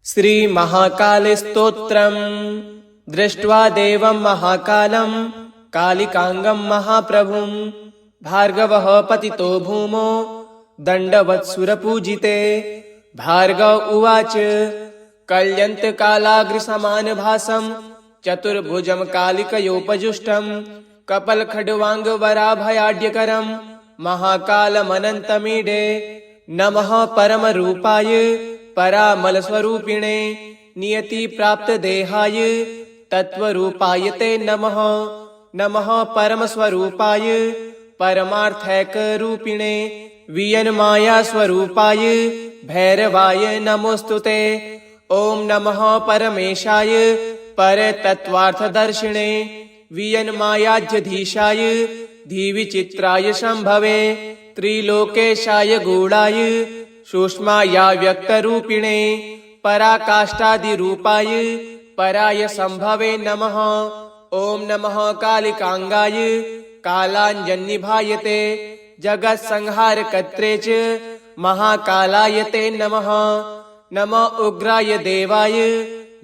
श्री महाकाल स्तोत्रम्। दृष्ट्वा देवं महाकालं कालिकांगं महाप्रभुं भार्गवः पतितो भूमो दण्डवत्सुरपूजिते। भार्गव उवाच कल्यन्तकालाग्रसमानभासं चतुर्भुजं कालिकयोपजुष्टं कपलखड्वाङ्गवराभयाढ्यकरं महाकालमनन्तमीडे। नमः परमरूपाय परामलस्वरूपिणे नियतिप्राप्तदेहाय तत्त्वरूपाय ते नमः। नमः परमस्वरूपाय परमार्थैकरूपिणे वियन्मायास्वरूपाय भैरवाय नमोऽस्तुते। ॐ नमः परमेशाय परतत्त्वार्थदर्शिने वियन्मायाध्यधीशाय धीविचित्राय शम्भवे त्रिलोकेशाय गूढाय सूक्ष्माया व्यक्तरूपिणे पराकाष्ठादिरूपाय पराय सम्भवे नमः। ॐ नमः कालिकांगाय कालाञ्जन्निभायते जगत्संहारकर्त्रे च महाकालाय ते नमः। नमः उग्राय देवाय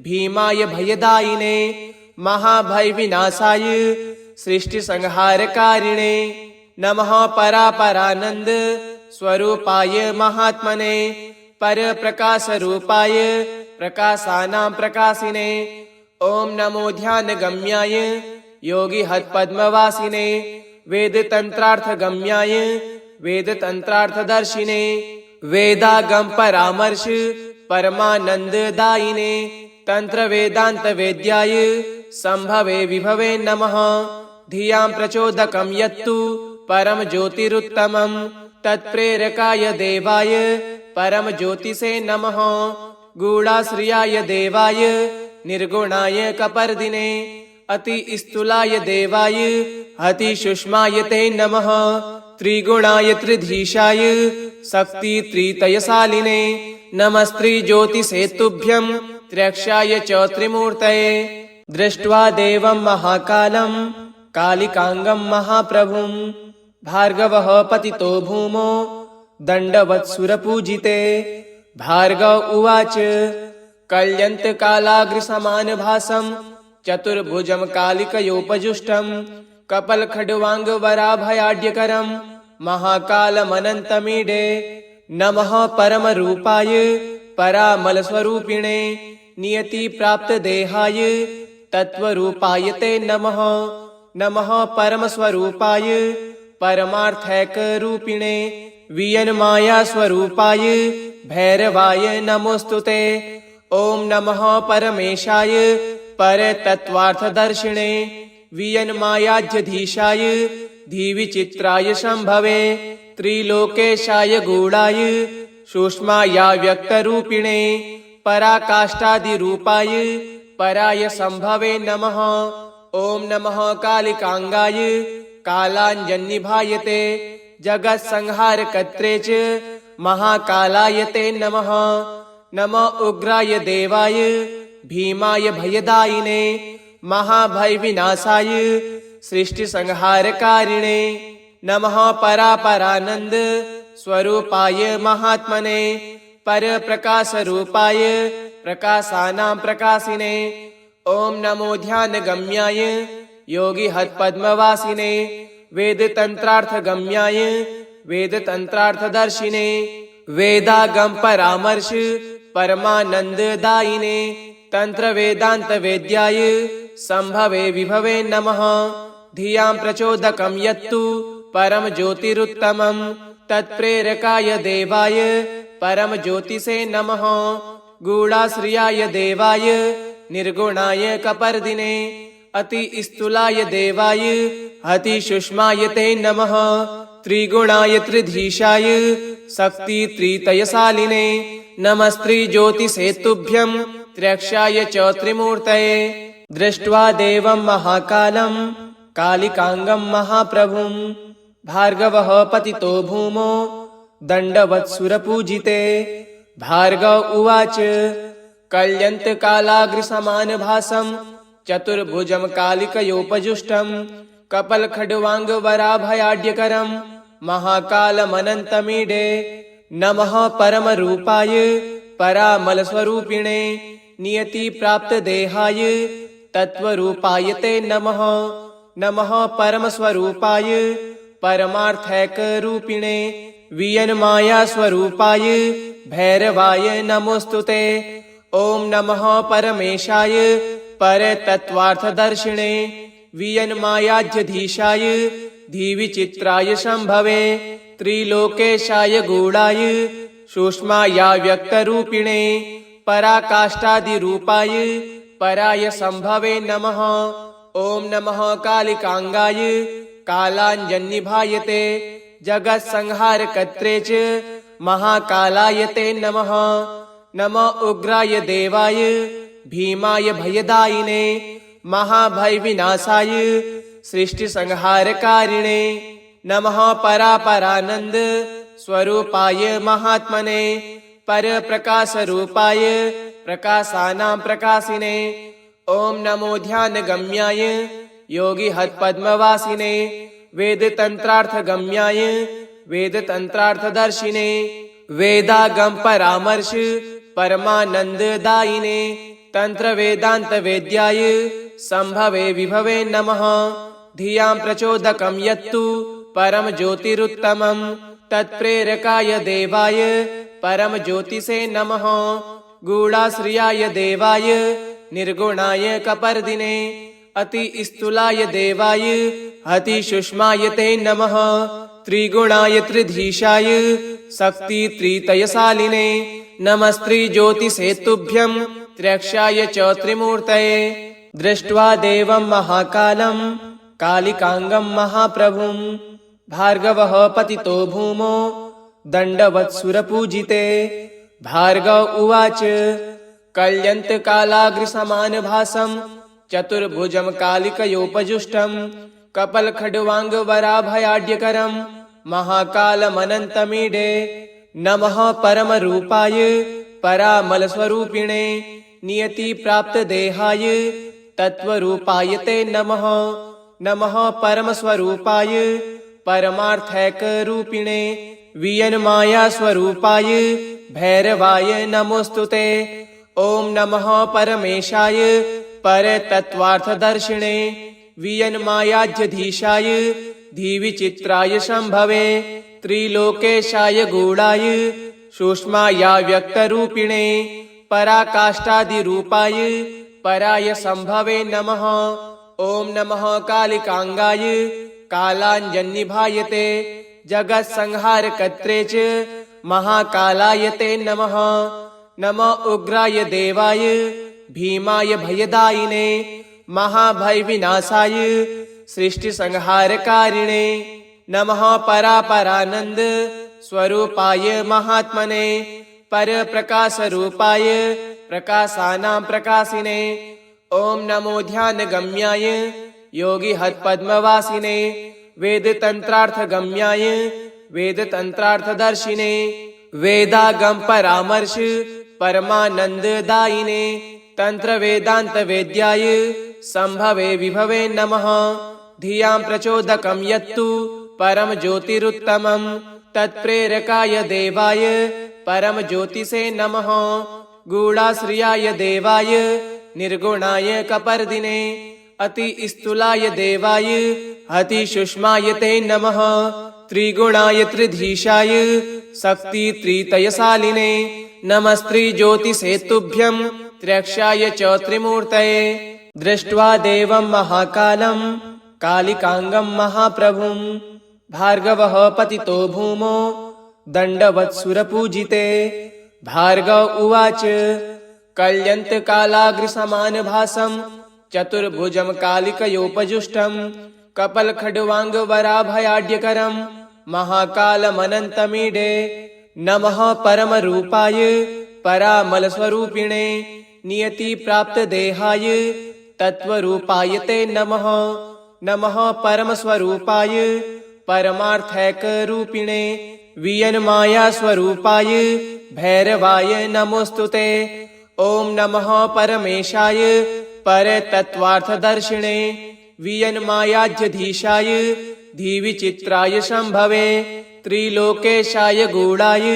भीमाय भयदायिने महाभयविनाशाय सृष्टिसंहारकारिणे नमः। परापरानन्द स्वरूपाय महात्मने परप्रकाशरूपाय प्रकाशानां प्रकाशिने ॐ नमो ध्यानगम्याय योगिहत्पद्मवासिने वेदतन्त्रार्थगम्याय वेदतन्त्रार्थदर्शिने वेदागम परामर्श परमानन्ददायिने तन्त्रवेदान्तवेद्याय सम्भवे विभवे नमः। धियां प्रचोदकं यत्तु परमज्योतिरुत्तमं तत्प्रेरकाय देवाय परमज्योतिषे नमः। गूढाश्रियाय देवाय निर्गुणाय कपर्दिने अतिस्थूलाय देवाय अतिसूक्ष्माय ते नमः। त्रिगुणाय त्रिधीशाय शक्तित्रितयशालिने नमस्त्रिज्योतिषे तुभ्यं त्र्यक्षाय च त्रिमूर्तये। दृष्ट्वा देवं महाकालं कालिकांगं महाप्रभुं भार्गवः पतितो भूमो दण्डवत्सुरपूजिते। भार्गव उवाच कल्यन्तकालाग्रसमानभासं चतुर्भुजं कालिकयोपजुष्टं कपलखड्वाङ्गवराभयाढ्यकरं महाकालमनन्तमीडे। नमः परमरूपाय परामलस्वरूपिणे नियतिप्राप्तदेहाय तत्त्वरूपाय ते नमः। नमः परमस्वरूपाय परमार्थैकरूपिणे वियन्मायास्वरूपाय भैरवाय नमोऽस्तुते। ॐ नमः परमेशाय परतत्त्वार्थदर्शिने वियन्मायाध्यधीशाय धीविचित्राय शम्भवे त्रिलोकेशाय गूढाय सूक्ष्माया व्यक्तरूपिणे पराकाष्ठादिरूपाय पराय सम्भवे नमः। ॐ नमः कालिकांगाय कालाञ्जन्निभायते जगत्संहारकर्त्रे च महाकालाय ते नमः। नमः उग्राय देवाय भीमाय भयदायिने महाभयविनाशाय सृष्टिसंहारकारिणे नमः। परापरानन्द स्वरूपाय महात्मने परप्रकाशरूपाय प्रकाशानां प्रकाशिने ॐ नमो ध्यानगम्याय योगिहत्पद्मवासिने वेदतन्त्रार्थगम्याय वेदतन्त्रार्थदर्शिने वेदागम परामर्श परमानन्ददायिने तन्त्रवेदान्तवेद्याय सम्भवे विभवे नमः। धियां प्रचोदकं यत्तु परमज्योतिरुत्तमं तत्प्रेरकाय देवाय परमज्योतिषे नमः। गूढाश्रियाय देवाय निर्गुणाय कपर्दिने अतिस्थूलाय देवाय अतिसूक्ष्माय ते नमः। त्रिगुणाय त्रिधीशाय शक्तित्रितयशालिने नमस्त्रिज्योतिषे तुभ्यं त्र्यक्षाय च त्रिमूर्तये। दृष्ट्वा देवं महाकालं कालिकांगं महाप्रभुं भार्गवः पतितो भूमो दण्डवत्सुरपूजिते। भार्गव उवाच कल्यन्तकालाग्रसमानभासं चतुर्भुजं कालिकयोपजुष्टं कपलखड्वाङ्गवराभयाढ्यकरं महाकालमनन्तमीडे। नमः परमरूपाय परामलस्वरूपिणे नियति प्राप्त देहाय तत्वरूपाय ते नमः। नमः परमस्वरूपाय परमार्थैक रूपिणे वियन्माया स्वरूपाय भैरवाय नमोस्तुते। ओम नमः परमेशाय परतत्त्वार्थदर्शिणे वियन्मायाध्यधीशाय धीविचित्राय शंभवे त्रिलोकेशाय गूढ़ाय सूक्ष्माया व्यक्तरूपिणे पराकाष्ठादिरूपाय पराय संभवे नमः। ओम नमः कालिकांगाय कालांजन्निभायते जगत्संहारकर्त्रे च महाकालाय ते नमः। नमः उग्राय देवाय भीमाय भयदायिने महाभयविनाशाय सृष्टिसंहारकारिणे नमः परापरानंद स्वरूपाय महात्मने परप्रकाशरूपाय प्रकाशानां प्रकाशिने। ओम नमो ध्यानगम्याय योगिहत्पद्मवासिने वेदतंत्रार्थगम्याय वेदतंत्रार्थदर्शिने वेदागम परामर्श परमानंददायिने तंत्र वेदांत वेद्याय संभवे विभवे नमः। धियां प्रचोदकं यत्तु परम ज्योतिरुत्तमं तत्प्रेरकाय देवाय परम ज्योतिषे नमः। गूढ़ाश्रियाय देवाय निर्गुणाय कपर्दिने अति स्थूलाय देवाय अति सूक्ष्माय ते नमः। त्रिगुणाय त्रिधीशाय शक्ति त्रितयशालिने नमस्त्री ज्योतिषे तुभ्यं त्र्यक्षाय च त्रिमूर्तये। दृष्ट्वा देवं महाकालं कालिकांगं महाप्रभुं भार्गवः पतितो भूमो दंडवत्सुरपूजिते। भार्गव उवाच कल्यन्तकालाग्रसमानभासं चतुर्भुजं कालिकयोपजुष्टं कपलखड्वाङ्गवराभयाढ्यकरं महाकालमनन्तमीडे। नमः परमरूपाय परामलस्वरूपिणे नियति प्राप्त देहाय तत्वरूपाय ते नमः। नमः परमस्वरूपाय परमार्थैक रूपिणे वियन्माया स्वरूपाय भैरवाय नमोस्तुते। ओम नमः परमेशाय परतत्त्वार्थदर्शिने वियन्मायाध्यधीशाय धीविचित्राय शंभवे त्रिलोकेशाय गूढ़ाय सूक्ष्माया व्यक्तरूपिणे पराकाष्ठादिरूपाय पराय संभवे नमः। ओम नमः कालिकांगाय कालांजन्निभायते जगत्संहारकर्त्रे च महाकालाय ते नमः। नमः उग्राय देवाय भीमाय भयदायिने महाभयविनाशाय सृष्टिसंहारकारिणे नमः परापरानंद स्वरूपाय महात्मने परप्रकाशरूपाय प्रकाशानां प्रकाशिने। ओम नमो ध्यानगम्याय योगिहत्पद्मवासिने वेदतंत्रार्थगम्याय वेदतंत्रार्थदर्शिने वेदागम परामर्श परमानंददायिने तंत्र वेदांत वेद्याय संभवे विभवे नमः। धियां प्रचोदकं यत्तु परम ज्योतिरुत्तमं तत्प्रेरकाय देवाय परम ज्योतिषे नमः। गूढ़ाश्रियाय देवाय निर्गुणाय कपर्दिने अति स्थूलाय देवाय अति सूक्ष्माय ते नमः। त्रिगुणाय त्रिधीशाय शक्ति त्रितयशालिने नमस्त्री ज्योतिषे तुभ्यं त्र्यक्षाय च त्रिमूर्तये। दृष्ट्वा देवं महाकालं कालिकांगं महाप्रभुं भार्गवः पतितो भूमो दंडवत्सुरपूजिते। भार्गव उवाच कल्यन्तकालाग्रसमानभासं चतुर्भुजं कालिकयोपजुष्टं कपलखड्वाङ्गवराभयाढ्यकरं महाकालमनन्तमीडे। नमः परमरूपाय परामलस्वरूपिणे नियति प्राप्त देहाय तत्वरूपाय ते नमः। नमः परमस्वरूपाय परमार्थैक रूपिणे वियन्माया स्वरूपाय भैरवाय नमोस्तुते। ओम नमः परमेशाय परतत्त्वार्थदर्शिने वियन्मायाध्यधीशाय धीविचित्राय शंभवे त्रिलोकेशाय गूढ़ाय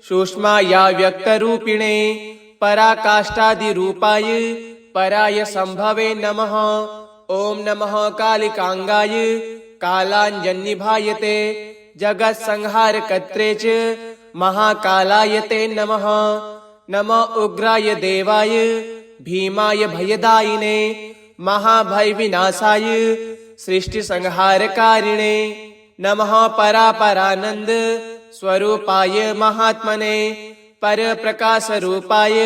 सूक्ष्माया व्यक्तरूपिणे पराकाष्ठादिरूपाय पराय संभवे नमः। ओम नमः कालिकांगाय कालाञ्जन्निभायते जगत्संहारकर्त्रे च महाकालाय ते नमः। नमः उग्राय देवाय भीमाय भयदायिने महाभयविनाशाय सृष्टिसंहारकारिणे नमः। परापरानंद स्वरूपाय महात्मने परप्रकाशरूपाय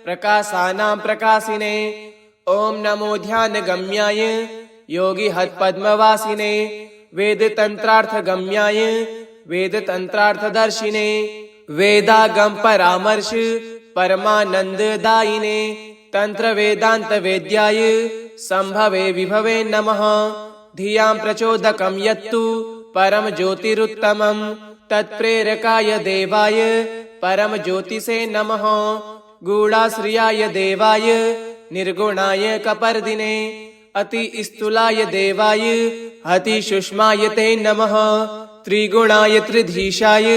प्रकाशानां प्रकाशिने। ओम नमो ध्यानगम्याय योगिहत्पद्मवासिने वेदतन्त्रार्थगम्याय वेदतन्त्रार्थदर्शिने वेदागम परामर्श परमानंददायिने तंत्र वेदांत वेद्याय संभवे विभवे नमः। धियां प्रचोदकं यत्तु परम ज्योतिरुत्तमं तत्प्रेरकाय देवाय परम ज्योतिषे नमः। गूढ़ाश्रियाय देवाय निर्गुणाय कपर्दिने अति स्थूलाय देवाय अति सूक्ष्माय ते नमः। त्रिगुणाय त्रिधीशाय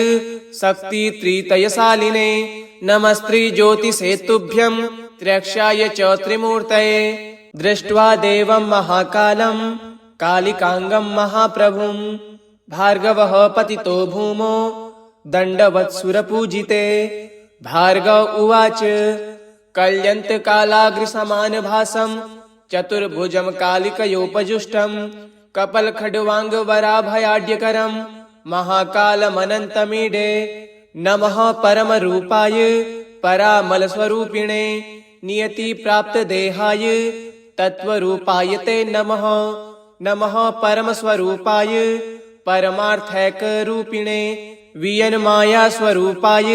शक्ति त्रितयशालिने नमस्त्री ज्योतिषे तुभ्यं त्र्यक्षाय च त्रिमूर्तये। दृष्ट्वा देवं महाकालं कालिकांगं महाप्रभुं भार्गवः पतितो भूमो दण्डवत्सुरपूजिते। भार्गव उवाच कल्यन्तकालाग्रसमानभासं चतुर्भुजं कालिकयोपजुष्टं कपलखड्वाङ्गवराभयाढ्यकरं महाकालमनन्तमीडे। नमः परमरूपाय परामलस्वरूपिणे नियतिप्राप्तदेहाय तत्त्वरूपाय ते नमः। नमः परमस्वरूपाय परमार्थैकरूपिणे वियन्मायास्वरूपाय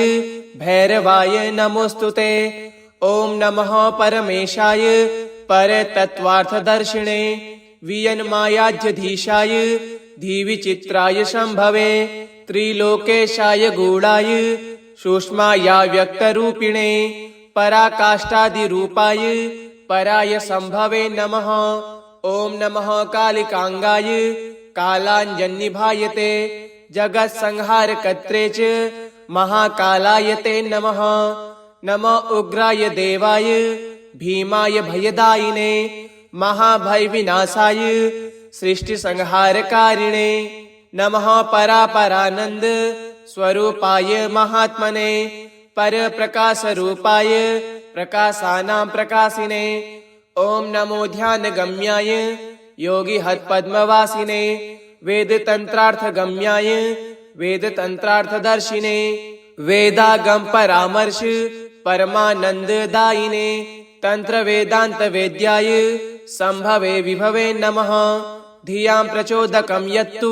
भैरवाय नमोस्तुते। ओम नमः परमेशाय परतत्त्वार्थदर्शिने वियन्मायाध्यधीशाय धीविचित्राय शंभवे त्रिलोकेशाय गूढ़ाय सूक्ष्माया व्यक्तरूपिणे पराकाष्ठादिरूपाय पराय संभवे नमः। ओम नमः कालिकांगाय कालाञ्जन्निभायते जगत्संहारकर्त्रे च महाकालाय ते नमः। नमः उग्राय देवाय भीमाय भयदायिने महाभयविनाशाय सृष्टिसंहारकारिणे नमः। परापरानंद स्वरूपाय महात्मने परप्रकाशरूपाय प्रकाशानां प्रकाशिने। ओम नमो ध्यानगम्याय योगिहत्पद्मवासिने वेदतन्त्रार्थगम्याय वेदतन्त्रार्थदर्शिने वेदागम परामर्श परमानंददायिने तंत्र वेदांत वेद्याय संभवे विभवे नमः। धियां प्रचोदकं यत्तु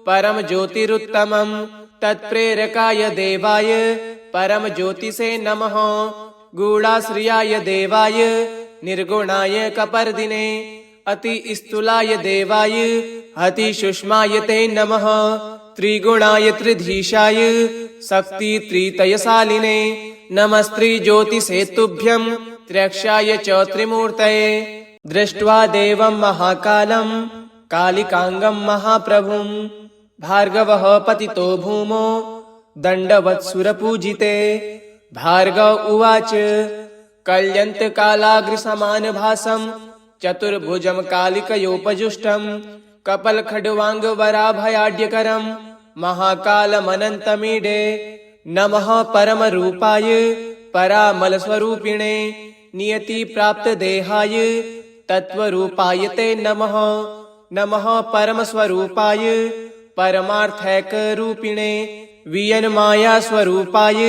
परम ज्योतिरुत्तमं तत्प्रेरकाय देवाय परम ज्योतिषे नमः। गूढ़ाश्रियाय देवाय निर्गुणाय कपर्दिने अति स्थूलाय देवाय अति सूक्ष्माय ते नमः। त्रिगुणाय त्रिधीशाय शक्ति त्रितयशालिने नमस्त्री ज्योतिषे तुभ्यं त्र्यक्षाय च त्रिमूर्तये। दृष्ट्वा देवं महाकालं कालिकांगं महाप्रभुं भार्गवः पतितो भूमो दण्डवत्सुरपूजिते। भार्गव उवाच कल्यन्तकालाग्रसमानभासं चतुर्भुजं कालिकयोपजुष्टं कपलखड्वाङ्गवराभयाढ्यकरं महाकालमनन्तमीडे। नमः परमरूपाय परामलस्वरूपिणे नियतिप्राप्तदेहाय तत्त्वरूपाय ते नमः। नमः परमस्वरूपाय परमार्थैकरूपिणे वियन्मायास्वरूपाय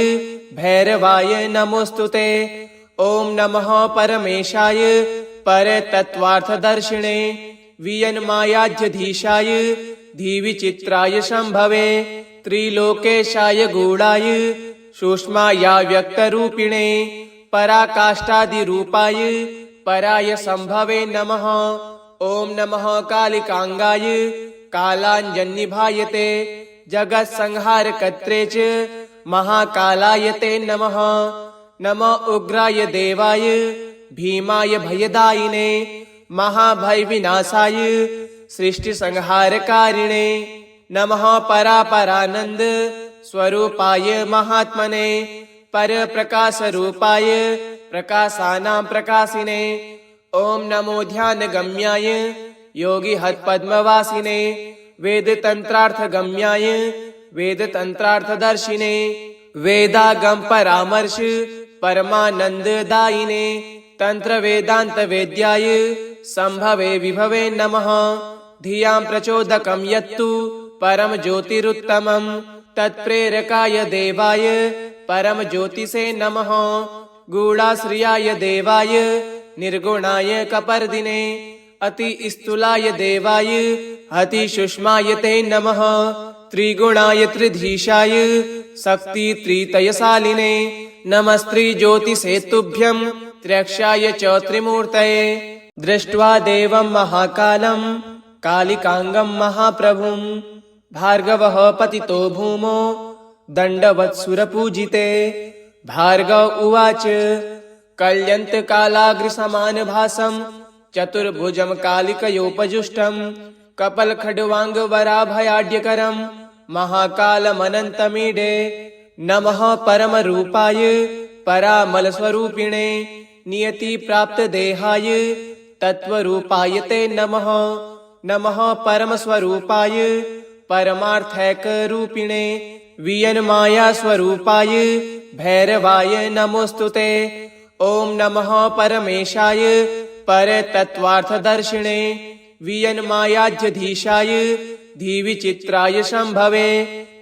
भैरवाय नमोस्तुते। ओम नमः परमेशाय परतत्त्वार्थदर्शिने वियन्मायाध्यधीशाय धीविचित्राय शंभवे त्रिलोकेशाय गूढ़ाय सूक्ष्माया व्यक्तरूपिणे पराकाष्ठादिरूपाय पराय संभवे नमः। ओम नमः कालिकांगाय कालाञ्जन्निभायते जगत्संहारकर्त्रे च महाकालाय ते नमः। नमः उग्राय देवाय भीमाय भयदायिने महाभयविनाशाय सृष्टिसंहारकारिणे नमः। परापरानंद स्वरूपाय महात्मने परप्रकाशरूपाय प्रकाशानां प्रकाशिने ओम नमो ध्यानगम्याय योगिहत्पद्मवासिने वेदतन्त्रार्थगम्याय वेदतन्त्रार्थदर्शिने वेदागम परामर्श परमानंददायिने तंत्र वेदांत वेद्याय संभवे विभवे नमः धियां प्रचोदकं यत्तु परम ज्योतिरुत्तमं तत्प्रेरकाय देवाय परम ज्योतिषे नमः गूढ़ाश्रियाय देवाय निर्गुणाय कपर्दिने अति स्थूलाय देवाय अति सूक्ष्माय ते नमः त्रिगुणाय त्रिधीशाय शक्ति त्रितयशालिने नमस्त्री ज्योतिषे तुभ्यं त्र्यक्षाय च त्रिमूर्तये दृष्ट्वा देवं महाकालं कालिकांगं महाप्रभुं भार्गवः पतितो भूमौ दण्डवत्सुरपूजिते भार्गव उवाच कल्यन्तकालाग्रसमानभासं चतुर्भुजं कालिकयोपजुष्टं कपलखड्वाङ्गवराभयाढ्यकरं महाकालमनन्तमीडे नमः परमरूपाय परामलस्वरूपिणे नियतिप्राप्तदेहाय तत्त्वरूपाय ते नमः नमः परमस्वरूपाय परमार्थैकरूपिणे वियन्मायास्वरूपाय भैरवाय नमोस्तुते ओम नमः परमेशाय परतत्त्वार्थदर्शिने वियन्मायाध्यधीशाय धीविचित्राय शम्भवे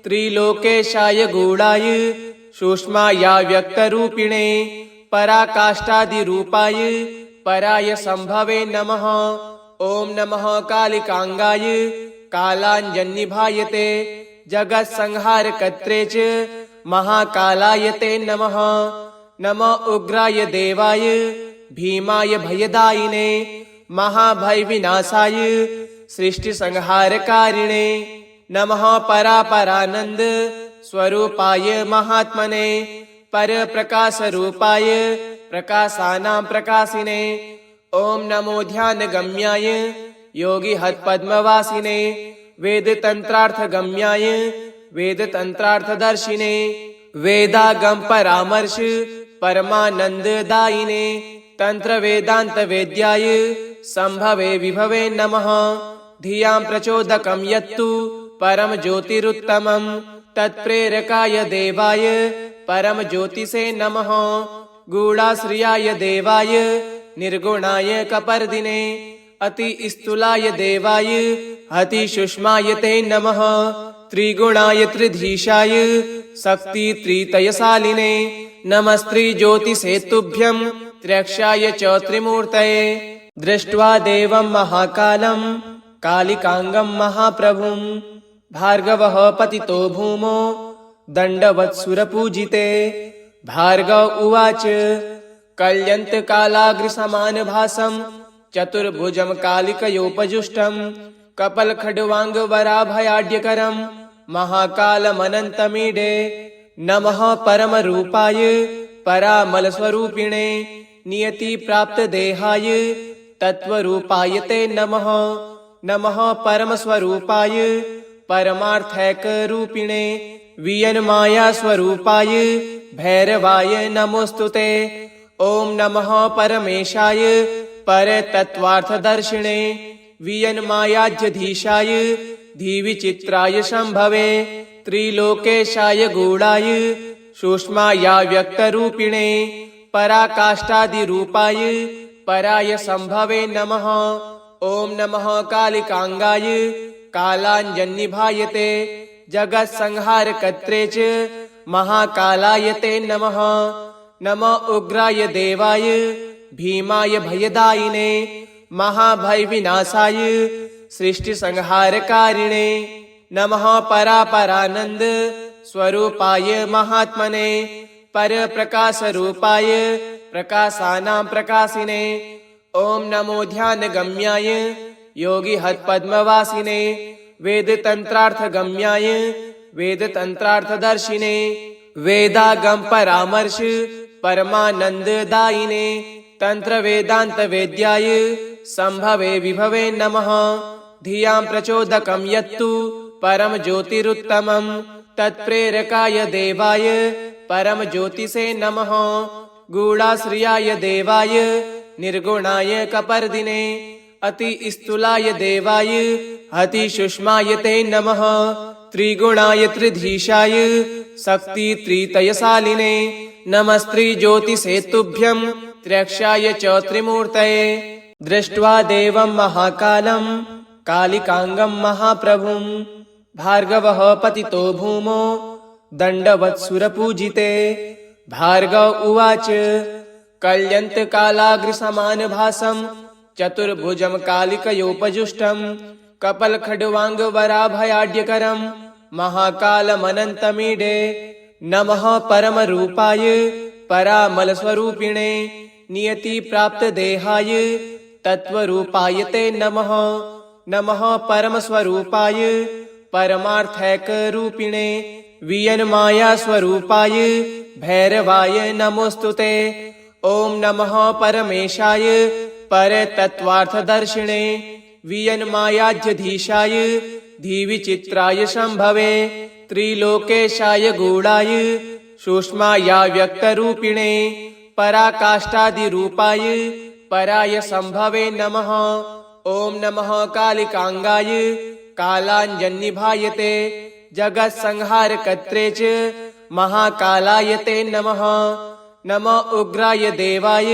त्रिलोकेशाय गूढाय सूक्ष्माया व्यक्तरूपिणे पराकाष्ठादिरूपाय पराय संभवे नमः ओम नमः कालिकांगाय कालाञ्जन्निभायते जगत्संहारकर्त्रे च महाकालाय ते नमः नमः उग्राय देवाय भीमाय भयदायिने महाभयविनाशाय सृष्टिसंहारकारिणे नमः परापरानंद स्वरूपाय महात्मने परप्रकाशरूपाय प्रकाशानां प्रकाशिने ओम नमो ध्यानगम्याय योगिहत्पद्मवासिने वेदतन्त्रार्थगम्याय वेदतन्त्रार्थदर्शिने वेदागम परामर्श परमानंददायिने तंत्र वेदांत वेद्याय संभवे विभवे नमः धियां प्रचोदकं यत्तु परम ज्योतिरुत्तमं तत्प्रेरकाय देवाय परम ज्योतिषे नमः गूढ़ाश्रियाय देवाय निर्गुणाय कपर्दिने अति स्थूलाय देवाय अति सूक्ष्माय ते नमः त्रिगुणाय त्रिधीशाय शक्ति त्रितयशालिने नमस्त्री ज्योतिषे तुभ्यं त्र्यक्षाय च त्रिमूर्तये दृष्ट्वा देवं महाकालं कालिकांगं महाप्रभुं भार्गवः पतितो भूमौ दण्डवत्सुरपूजिते भार्गव उवाच कल्यन्तकालाग्रसमानभासं चतुर्भुजं कालिकयोपजुष्टं कपलखड्वाङ्गवराभयाढ्यकरं महाकालमनन्तमीडे नमः परमरूपाय परामलस्वरूपिणे नियतिप्राप्तदेहाय तत्त्वरूपाय ते नमः नमः परमस्वरूपाय परमार्थैकरूपिणे वियन्मायास्वरूपाय भैरवाय नमोस्तुते ओम नमः परमेशाय परतत्त्वार्थदर्शिने वियन्मायाध्यधीशाय धीविचित्राय शम्भवे त्रिलोकेशाय गूढाय सूक्ष्माया व्यक्तरूपिणे पराकाष्ठादिरूपाय पराय संभवे नमः ओम नमः कालिकांगाय कालाञ्जन्निभायते जगत्संहारकर्त्रे च महाकालाय ते नमः नमः उग्राय देवाय भीमाय भयदायिने महाभयविनाशाय सृष्टिसंहारकारिणे नमः परापरानंद स्वरूपाय महात्मने परप्रकाशरूपाय प्रकाशानां प्रकाशिने ओम नमो ध्यानगम्याय योगिहत्पद्मवासिने वेदतन्त्रार्थगम्याय वेदतन्त्रार्थदर्शिने वेदागम परामर्श परमानंददायिने तंत्र वेदांत वेद्याय संभवे विभवे नमः धियां प्रचोदकं यत्तु परम ज्योतिरुत्तमं तत्प्रेरकाय देवाय परम ज्योतिषे नमः। गूढ़ाश्रियाय देवाय निर्गुणाय कपर्दिने अति स्थूलाय देवाय अति सूक्ष्माय ते नमः। त्रिगुणाय त्रिधीशाय शक्ति त्रितयशालिने नमस्त्री ज्योतिषे तुभ्यं त्र्यक्षाय च त्रिमूर्तये। दृष्ट्वा देवं महाकालं कालिकांगं महाप्रभुं भार्गवः पतितो भूमो दण्डवत्सुरपूजिते। भार्गव उवाच कल्यन्तकालाग्रसमानभासं चतुर्भुजं कालिकयोपजुष्टं कपलखड्वाङ्गवराभयाढ्यकरं महाकालमनन्तमीडे। नमः परमरूपाय परामलस्वरूपिणे नियतिप्राप्तदेहाय तत्त्वरूपाय ते नमः। नमः परमस्वरूपाय परमार्थैकरूपिणे वियन्मायास्वरूपाय भैरवाय नमोस्तुते। ॐ नमः परमेशाय परतत्त्वार्थदर्शिने वियन्मायाध्यधीशाय धीविचित्राय शम्भवे। त्रिलोकेशाय गूढाय सूक्ष्माया व्यक्तरूपिणे पराकाष्ठादिरूपाय पराय शम्भवे नमः। ॐ नमः कालिकांगाय कालाञ्जन्निभायते जगत्संहारकर्त्रे च महाकालाय ते नमः। नमः उग्राय देवाय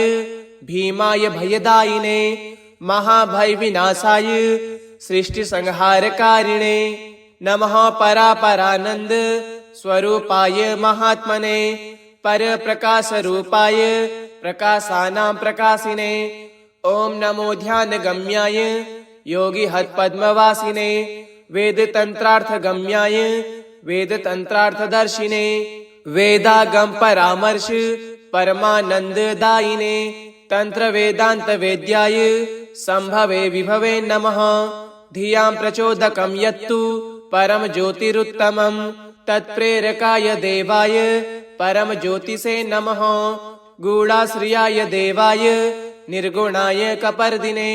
भीमाय भयदायिने महाभयविनाशाय सृष्टिसंहारकारिणे नमः। परापरानंद स्वरूपाय महात्मने परप्रकाशरूपाय प्रकाशानां प्रकाशिने। ॐ नमो ध्यानगम्याय योगिहत्पद्मवासिने वेदतन्त्रार्थगम्याय वेदतन्त्रार्थदर्शिने वेदागम परामर्श परमानंददायिने तन्त्रवेदान्तवेद्याय संभवे विभवे नमः। धियां प्रचोदकं यत्तु परम ज्योतिरुत्तमं तत्प्रेरकाय देवाय परम ज्योतिषे नमः। गूढ़ाश्रियाय देवाय निर्गुणाय कपर्दिने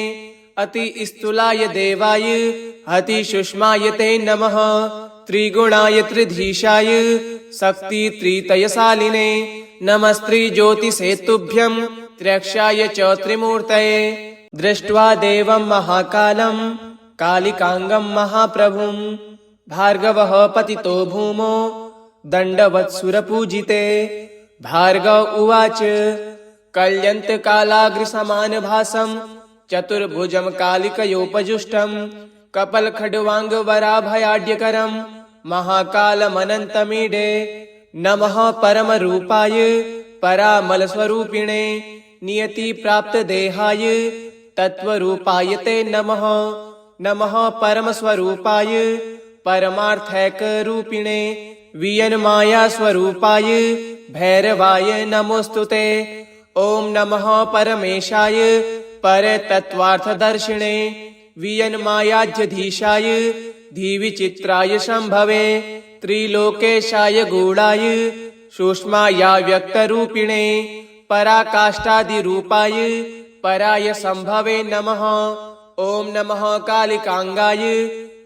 अति स्थूलाय देवाय अति सूक्ष्माय ते नमः। त्रिगुणाय त्रिधीशाय शक्ति त्रितयशालिने नमस्त्री ज्योतिषे तुभ्यं त्र्यक्षाय च त्रिमूर्तये। दृष्ट्वा देवं महाकालं कालिकांगं महाप्रभुं भार्गवः पतितो भूमो दण्डवत्सुरपूजिते। भार्गव उवाच कल्यन्तकालाग्रसमानभासं चतुर्भुजं कालिकयोपजुष्टं कपलखड्वाङ्गवराभयाढ्यकरं महाकालमनन्तमीडे। नमः परमरूपाय परामलस्वरूपिणे नियतिप्राप्तदेहाय तत्त्वरूपाय ते नमः। नमः परमस्वरूपाय परमार्थैकरूपिणे वियन्मायास्वरूपाय भैरवाय नमोस्तुते। ॐ नमः परमेशाय परतत्त्वार्थदर्शिने वियन्मायाध्यधीशाय धीविचित्राय शम्भवे। त्रिलोकेशाय गूढाय सूक्ष्माया व्यक्तरूपिणे पराकाष्ठादिरूपाय पराय शम्भवे नमः। ॐ नमः कालिकांगाय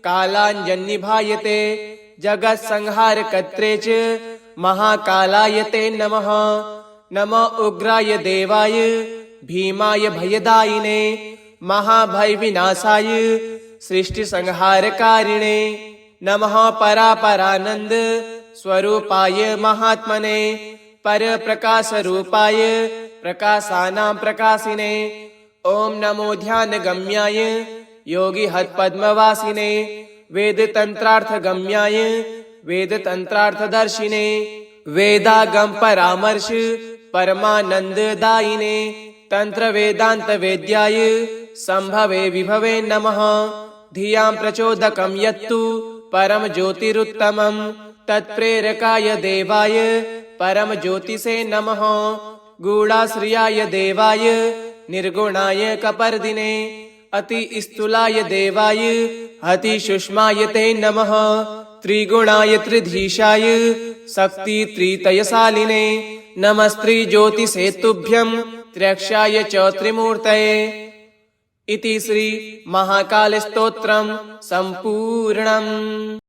कालाञ्जन्निभायते जगत्संहारकर्त्रे च महाकालाय ते नमः। नमः उग्राय देवाय भीमाय भयदायिने महाभयविनाशाय सृष्टिसंहारकारिणे नमः। परापरानंद स्वरूपाय महात्मने परप्रकाशरूपाय प्रकाशानां प्रकाशिने। ॐ नमो ध्यानगम्याय योगिहत्पद्मवासिने वेदतन्त्रार्थगम्याय वेदतन्त्रार्थदर्शिने वेदागम परामर्श परमानंददायिने तन्त्रवेदान्तवेद्याय संभवे विभवे नमः। धियां प्रचोदकं यत्तु परम ज्योतिरुत्तमं तत्प्रेरकाय देवाय परम ज्योतिषे नमः। गूढ़ाश्रियाय देवाय निर्गुणाय कपर्दिने अति स्थूलाय देवाय अति सूक्ष्माय ते नमः। त्रिगुणाय त्रिधीशाय शक्ति त्रितयशालिने नमस्त्री ज्योतिषे तुभ्यं त्र्यक्षाय च त्रिमूर्तये। इति श्री महाकाल स्तोत्रम संपूर्णम्।